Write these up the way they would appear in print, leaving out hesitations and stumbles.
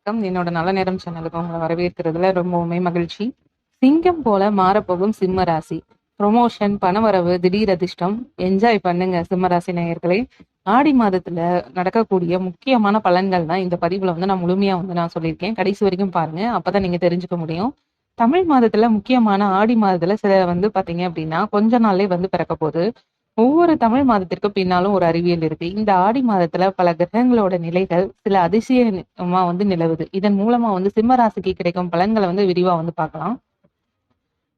வணக்கம். என்னோட நல்ல நேரம் சேனலுக்கு உங்களை வரவேற்கிறதுல ரொம்பவுமே மகிழ்ச்சி. சிங்கம் போல மாறப்போகும் சிம்ம ராசி. ப்ரொமோஷன், பணவரவு, திடீர் அதிர்ஷ்டம். என்ஜாய் பண்ணுங்க சிம்ம ராசி நேயர்களே. ஆடி மாதத்துல நடக்கக்கூடிய முக்கியமான பலன்கள் தான் இந்த பதிவுல நான் முழுமையா நான் சொல்லியிருக்கேன். கடைசி வரைக்கும் பாருங்க. அப்பதான் நீங்க தெரிஞ்சுக்க முடியும். தமிழ் மாதத்துல முக்கியமான ஆடி மாதத்துல சில பாத்தீங்க அப்படின்னா கொஞ்ச நாள்லயே பிறக்க போகுது. ஒவ்வொரு தமிழ் மாதத்திற்கு பின்னாலும் ஒரு அறிவியல் இருக்கு. இந்த ஆடி மாதத்துல பல கிரகங்களோட நிலைகள் சில அதிசயமா நிலவுது. இதன் மூலமா சிம்ம ராசிக்கு கிடைக்கும் பலன்களை விரிவா பார்க்கலாம்.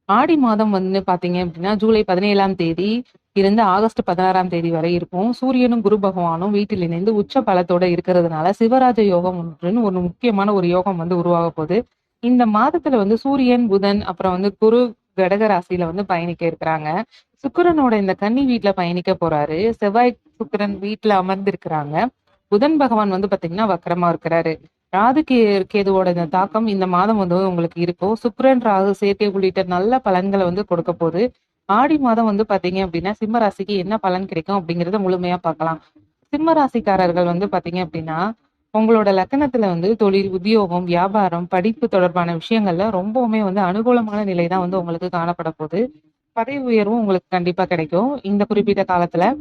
ஆடி மாதம் பாத்தீங்க அப்படின்னா ஜூலை 17ஆம் தேதி இருந்து ஆகஸ்ட் 16ஆம் தேதி வரை இருக்கும். சூரியனும் குரு பகவானும் வீட்டில் இணைந்து உச்ச பலத்தோட இருக்கிறதுனால சிவராஜ யோகம் ஒன்றுன்னு ஒரு முக்கியமான ஒரு யோகம் உருவாக போகுது. இந்த மாதத்துல சூரியன், புதன், அப்புறம் குரு கடக ராசியில பயணிக்க இருக்கிறாங்க. சுக்கிரனோட இந்த கன்னி வீட்டுல பயணிக்க போறாரு. செவ்வாய் சுக்கிரன் வீட்டுல அமர்ந்து இருக்கிறாங்க. புதன் பகவான் பாத்தீங்கன்னா வக்கரமா இருக்கிறாரு. ராகு கேதுவோட இந்த தாக்கம் இந்த மாதம் உங்களுக்கு இருக்கும். சுக்கிரன் ராகு சேர்க்கை உள்ளிட்ட நல்ல பலன்களை கொடுக்க போகுது. ஆடி மாதம் பாத்தீங்க அப்படின்னா சிம்ம ராசிக்கு என்ன பலன் கிடைக்கும் அப்படிங்கறத முழுமையா பார்க்கலாம். சிம்ம ராசிக்காரர்கள் பாத்தீங்க அப்படின்னா உங்களோட லக்கணத்துல தொழில், உத்தியோகம், வியாபாரம், படிப்பு தொடர்பான விஷயங்கள்ல ரொம்பவுமே அனுகூலமான நிலை தான் உங்களுக்கு காணப்பட போகுது. பதவி உயர்வும் உங்களுக்கு கண்டிப்பா கிடைக்கும். இந்த குறிப்பிட்ட காலத்துல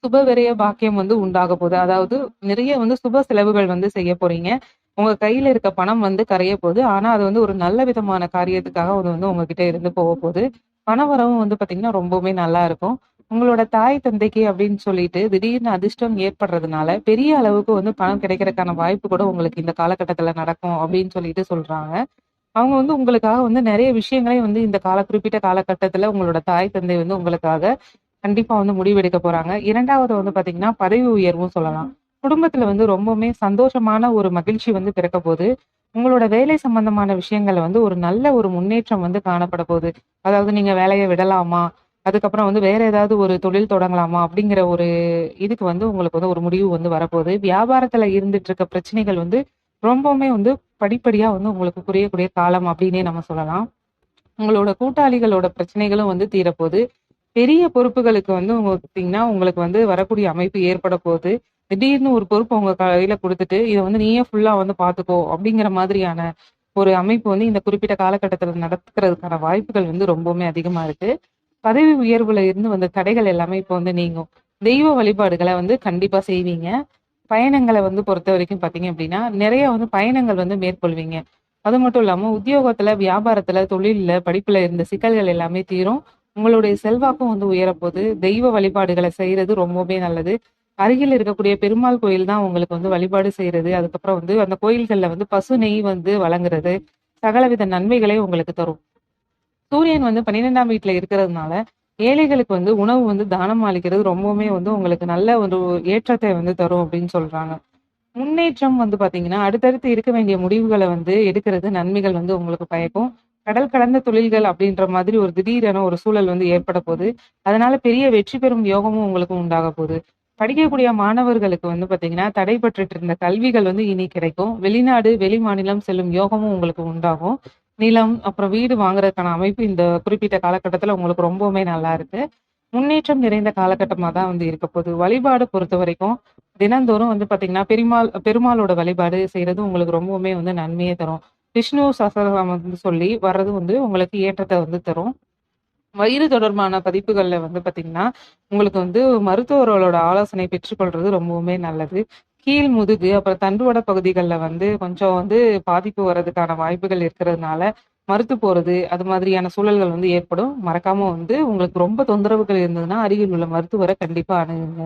சுப விரய பாக்கியம் உண்டாக போகுது. அதாவது நிறைய சுப செலவுகள் செய்ய போறீங்க. உங்க கையில இருக்க பணம் கரைய போகுது. ஆனா அது ஒரு நல்ல விதமான காரியத்துக்காக உங்ககிட்ட இருந்து போக போகுது. பணவரவும் பாத்தீங்கன்னா ரொம்பவுமே நல்லா இருக்கும். உங்களோட தாய் தந்தைக்கு அப்படின்னு சொல்லிட்டு திடீர்னு அதிர்ஷ்டம் ஏற்படுறதுனால பெரிய அளவுக்கு பணம் கிடைக்கிறதுக்கான வாய்ப்பு கூட உங்களுக்கு இந்த காலகட்டத்துல நடக்கும் அப்படின்னு சொல்லிட்டு சொல்றாங்க. அவங்க உங்களுக்காக நிறைய விஷயங்களே இந்த குறிப்பிட்ட காலகட்டத்துல உங்களோட தாய் தந்தை உங்களுக்காக கண்டிப்பா முடிவெடுக்க போறாங்க. இரண்டாவது பாத்தீங்கன்னா பதவி உயர்வும் சொல்லலாம். குடும்பத்துல ரொம்பவுமே சந்தோஷமான ஒரு மகிழ்ச்சி பிறக்க போகுது. உங்களோட வேலை சம்பந்தமான விஷயங்கள்ல ஒரு நல்ல ஒரு முன்னேற்றம் காணப்பட போகுது. அதாவது நீங்க வேலையை விடலாமா, அதுக்கப்புறம் வேற ஏதாவது ஒரு தொழில் தொடங்கலாமா அப்படிங்கிற ஒரு இதுக்கு உங்களுக்கு ஒரு முடிவு வரப்போகுது. வியாபாரத்துல இருந்துட்டு இருக்க பிரச்சனைகள் ரொம்பவுமே படிப்படியா உங்களுக்கு குறையக்கூடிய காலம் அப்படின்னே நம்ம சொல்லலாம். உங்களோட கூட்டாளிகளோட பிரச்சனைகளும் தீரப்போகுது. பெரிய பொறுப்புகளுக்கு பாத்தீங்கன்னா உங்களுக்கு வரக்கூடிய அமைப்பு ஏற்பட போகுது. திடீர்னு ஒரு பொறுப்பு உங்க கையில கொடுத்துட்டு இதை நீயே ஃபுல்லா பாத்துக்கோ அப்படிங்கிற மாதிரியான ஒரு அமைப்பு இந்த குறிப்பிட்ட காலகட்டத்துல நடக்கிறதுக்கான வாய்ப்புகள் ரொம்பவுமே அதிகமா இருக்கு. பதவி உயர்வுல இருந்து வந்த தடைகள் எல்லாமே இப்போ நீங்கும். தெய்வ வழிபாடுகளை கண்டிப்பா செய்வீங்க. பயணங்களை பொறுத்த வரைக்கும் பாத்தீங்க அப்படின்னா நிறைய பயணங்கள் மேற்கொள்வீங்க. அது மட்டும் இல்லாம உத்தியோகத்துல, வியாபாரத்துல, தொழில்ல, படிப்புல இருந்த சிக்கல்கள் எல்லாமே தீரும். உங்களுடைய செல்வாக்கும் உயரப்போகுது. தெய்வ வழிபாடுகளை செய்யறது ரொம்பவே நல்லது. அருகில் இருக்கக்கூடிய பெருமாள் கோயில் தான் உங்களுக்கு வழிபாடு செய்யறது. அதுக்கப்புறம் அந்த கோயில்கள்ல பசு நெய் வழங்குறது சகலவித நன்மைகளை உங்களுக்கு தரும். சூரியன் 12ஆம் வீட்டுல இருக்கிறதுனால ஏழைகளுக்கு உணவு தானம் அளிக்கிறது ரொம்பவுமே உங்களுக்கு நல்ல ஒரு ஏற்றத்தை தரும் அப்படின்னு சொல்றாங்க. முன்னேற்றம் பாத்தீங்கன்னா அடுத்தடுத்து இருக்க வேண்டிய முடிவுகளை எடுக்கிறது நன்மைகள் உங்களுக்கு பயக்கும். கடல் கடந்த தொழில்கள் அப்படின்ற மாதிரி ஒரு திடீரான ஒரு சூழல் ஏற்பட போகுது. அதனால பெரிய வெற்றி பெறும் யோகமும் உங்களுக்கு உண்டாக போகுது. படிக்கக்கூடிய மாணவர்களுக்கு பாத்தீங்கன்னா தடைபட்டு இருந்த கல்விகள் இனி கிடைக்கும். வெளிநாடு, வெளி மாநிலம் செல்லும் யோகமும் உங்களுக்கு உண்டாகும். நிலம், அப்புறம் வீடு வாங்குறதுக்கான அமைப்பு இந்த குறிப்பிட்ட காலகட்டத்துல உங்களுக்கு ரொம்பவுமே நல்லா இருக்கு. முன்னேற்றம் நிறைந்த காலகட்டமா தான் இருக்க போகுது. வழிபாடு பொறுத்த வரைக்கும் தினந்தோறும் பாத்தீங்கன்னா பெருமாளோட வழிபாடு செய்யறது உங்களுக்கு ரொம்பவுமே நன்மையை தரும். விஷ்ணு சஹஸ்ரநாமம் சொல்லி வர்றது உங்களுக்கு ஏற்றத்தை தரும். வயிறு தொடர்பான பதிப்புகள்ல பாத்தீங்கன்னா உங்களுக்கு மருத்துவர்களோட ஆலோசனை பெற்றுக்கொள்றது ரொம்பவுமே நல்லது. கீழ் முதுகு, அப்புறம் தண்டுவட பகுதிகளில் கொஞ்சம் பாதிப்பு வர்றதுக்கான வாய்ப்புகள் இருக்கிறதுனால மறுத்து போறது அது மாதிரியான சூழல்கள் ஏற்படும். மறக்காம உங்களுக்கு ரொம்ப தொந்தரவுகள் இருந்ததுன்னா அருகில் உள்ள மருத்துவரை கண்டிப்பா அணுகுங்க.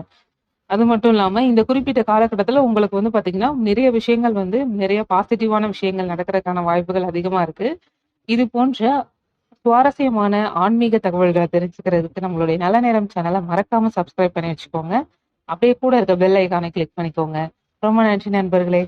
அது மட்டும் இல்லாம இந்த குறிப்பிட்ட காலகட்டத்துல உங்களுக்கு பாத்தீங்கன்னா நிறைய விஷயங்கள் நிறைய பாசிட்டிவான விஷயங்கள் நடக்கிறதுக்கான வாய்ப்புகள் அதிகமா இருக்கு. இது போன்ற சுவாரஸ்யமான ஆன்மீக தகவல்களை தெரிஞ்சுக்கிறதுக்கு நம்மளுடைய நல்ல நேரம் சேனலை மறக்காம சப்ஸ்கிரைப் பண்ணி வச்சுக்கோங்க. அப்படியே கூட இருக்க பெல் ஐகானை கிளிக் பண்ணிக்கோங்க. ரொம்ப நன்றி நண்பர்களே.